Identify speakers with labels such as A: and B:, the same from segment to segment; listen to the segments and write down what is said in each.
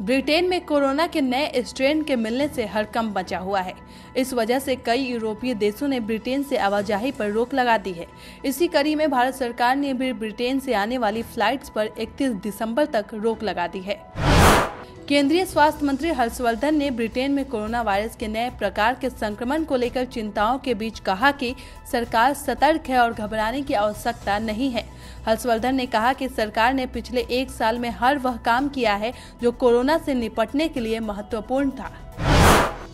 A: Britain में corona के नए स्ट्रेन के मिलने से हड़कंप मचा हुआ है। इस वजह से कई यूरोपीय देशों ने ब्रिटेन से आवाजाही पर रोक लगा दी है। इसी कड़ी में भारत सरकार ने भी ब्रिटेन से आने वाली फ्लाइट्स पर 31 दिसंबर तक रोक लगा दी है। केंद्रीय स्वास्थ्य मंत्री हर्षवर्धन ने ब्रिटेन में कोरोना वायरस के नए प्रकार के संक्रमण को लेकर चिंताओं के बीच कहा कि सरकार सतर्क है और घबराने की आवश्यकता नहीं है। हर्षवर्धन ने कहा कि सरकार ने पिछले 1 साल में हर वह काम किया है जो कोरोना से निपटने के लिए महत्वपूर्ण था।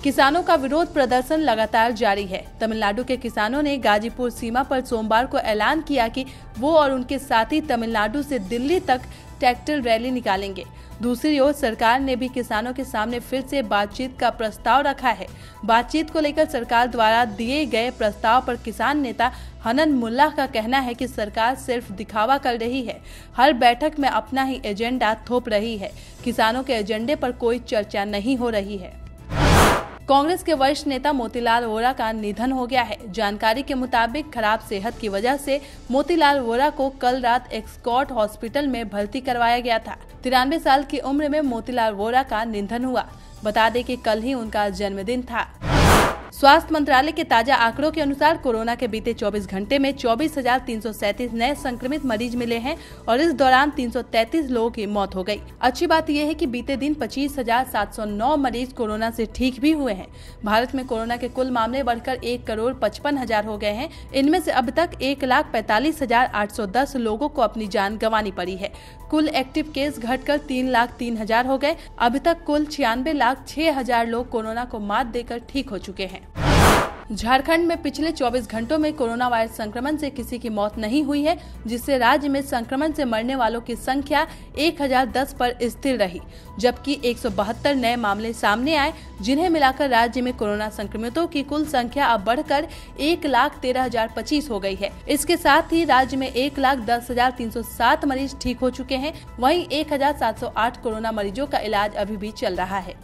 A: किसानों का विरोध प्रदर्शन लगातार जारी है। तमिलनाडु के किसानों ने गाजीपुर सीमा पर सोमवार को ऐलान किया कि वो और उनके साथी तमिलनाडु से दिल्ली तक ट्रैक्टर रैली निकालेंगे। दूसरी ओर सरकार ने भी किसानों के सामने फिर से बातचीत का प्रस्ताव रखा है। बातचीत को लेकर सरकार द्वारा दिए गए प्रस्ताव पर किसान नेता हनन मुल्ला का कहना है कि सरकार सिर्फ दिखावा कर रही है, हर बैठक में अपना ही एजेंडा थोप रही है। किसानों के एजेंडे पर कोई चर्चा नहीं हो रही है। कांग्रेस के वरिष्ठ नेता मोतीलाल वोरा का निधन हो गया है। जानकारी के मुताबिक खराब सेहत की वजह से मोतीलाल वोरा को कल रात एस्कॉट हॉस्पिटल में भर्ती करवाया गया था। 93 साल की उम्र में मोतीलाल वोरा का निधन हुआ। बता दें कि कल ही उनका जन्मदिन था। स्वास्थ्य मंत्रालय के ताजा आंकड़ों के अनुसार कोरोना के बीते 24 घंटे में 24,337 नए संक्रमित मरीज मिले हैं और इस दौरान 333 लोगों की मौत हो गई। अच्छी बात यह है कि बीते दिन 25,709 मरीज कोरोना से ठीक भी हुए हैं। भारत में कोरोना के कुल मामले बढ़कर 1,55,000 हो गए हैं। इनमें से अब तक 1,45,810 लोगों को अपनी जान गंवानी पड़ी है। कुल एक्टिव केस घटकर 3,03,000 हो गए। अभी तक कुल 96,06,000 लोग कोरोना को मात देकर ठीक हो चुके हैं। झारखंड में पिछले 24 घंटों में कोरोना वायरस संक्रमण से किसी की मौत नहीं हुई है, जिससे राज्य में संक्रमण से मरने वालों की संख्या 1010 पर स्थिर रही, जबकि 172 नए मामले सामने आए, जिन्हें मिलाकर राज्य में कोरोना संक्रमितों की कुल संख्या अब बढ़कर 1,13,025 हो गई है। इसके साथ ही राज्य में 1,10,307 मरीज ठीक हो चुके हैं। वहीं 1,708 कोरोना मरीजों का इलाज अभी भी चल रहा है।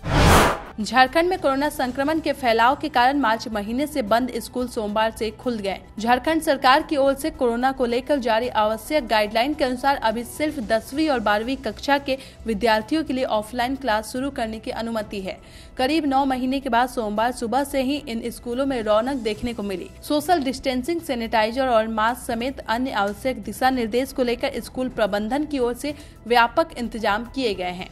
A: झारखंड में कोरोना संक्रमण के फैलाव के कारण मार्च महीने से बंद स्कूल सोमवार से खुल गए। झारखंड सरकार की ओर से कोरोना को लेकर जारी आवश्यक गाइडलाइन के अनुसार अभी सिर्फ 10वीं और 12वीं कक्षा के विद्यार्थियों के लिए ऑफलाइन क्लास शुरू करने की अनुमति है। करीब 9 महीने के बाद सोमवार सुबह से ही इन स्कूलों में रौनक देखने को मिली। सोशल डिस्टेंसिंग, सैनिटाइजर और मास्क समेत अन्य आवश्यक दिशा निर्देश को लेकर स्कूल प्रबंधन की ओर से व्यापक इंतजाम किए गए हैं।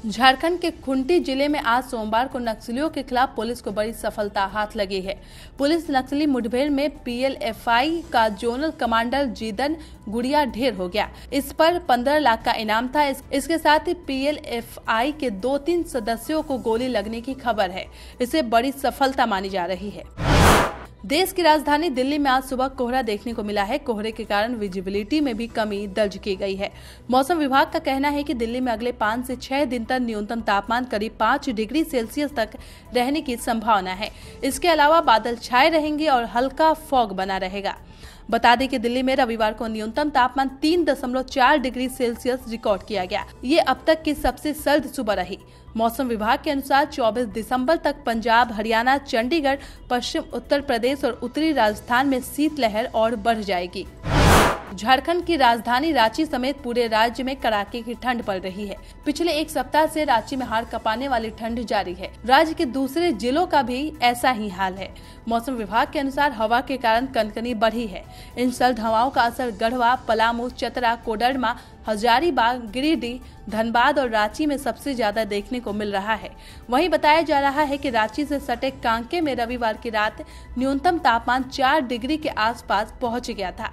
A: झारखंड के खूंटी जिले में आज सोमवार को नक्सलियों के खिलाफ पुलिस को बड़ी सफलता हाथ लगी है। पुलिस नक्सली मुठभेड़ में PLFI का जोनल कमांडर जीदन गुड़िया ढेर हो गया। इस पर 15 लाख का इनाम था। इसके साथ ही PLFI के 2-3 सदस्यों को गोली लगने की खबर है। इसे बड़ी सफलता मानी जा रही है। देश की राजधानी दिल्ली में आज सुबह कोहरा देखने को मिला है। कोहरे के कारण विजिबिलिटी में भी कमी दर्ज की गई है। मौसम विभाग का कहना है कि दिल्ली में अगले 5 से 6 दिन तक न्यूनतम तापमान करीब 5 डिग्री सेल्सियस तक रहने की संभावना है। इसके अलावा बादल छाए रहेंगे और हल्का फॉग बना रहेगा। बता दें कि दिल्ली में रविवार को न्यूनतम तापमान 3.4 डिग्री सेल्सियस रिकॉर्ड किया गया। ये अब तक की सबसे सर्द सुबह रही। मौसम विभाग के अनुसार 24 दिसंबर तक पंजाब, हरियाणा, चंडीगढ़, पश्चिम उत्तर प्रदेश और उत्तरी राजस्थान में शीतलहर और बढ़ जाएगी। झारखंड की राजधानी रांची समेत पूरे राज्य में कड़ाके की ठंड पड़ रही है। पिछले 1 सप्ताह से रांची में हाड़ कपाने वाली ठंड जारी है। राज्य के दूसरे जिलों का भी ऐसा ही हाल है। मौसम विभाग के अनुसार हवा के कारण कनकनी बढ़ी है। इन सर्द हवाओं का असर गढ़वा, पलामू, चतरा, कोडरमा, हजारीबाग, गिरिडीह, धनबाद और रांची में सबसे ज्यादा देखने को मिल रहा है। वहीं बताया जा रहा है कि रांची से सटे कांके में रविवार की रात न्यूनतम तापमान 4 डिग्री के आसपास पहुंच गया था।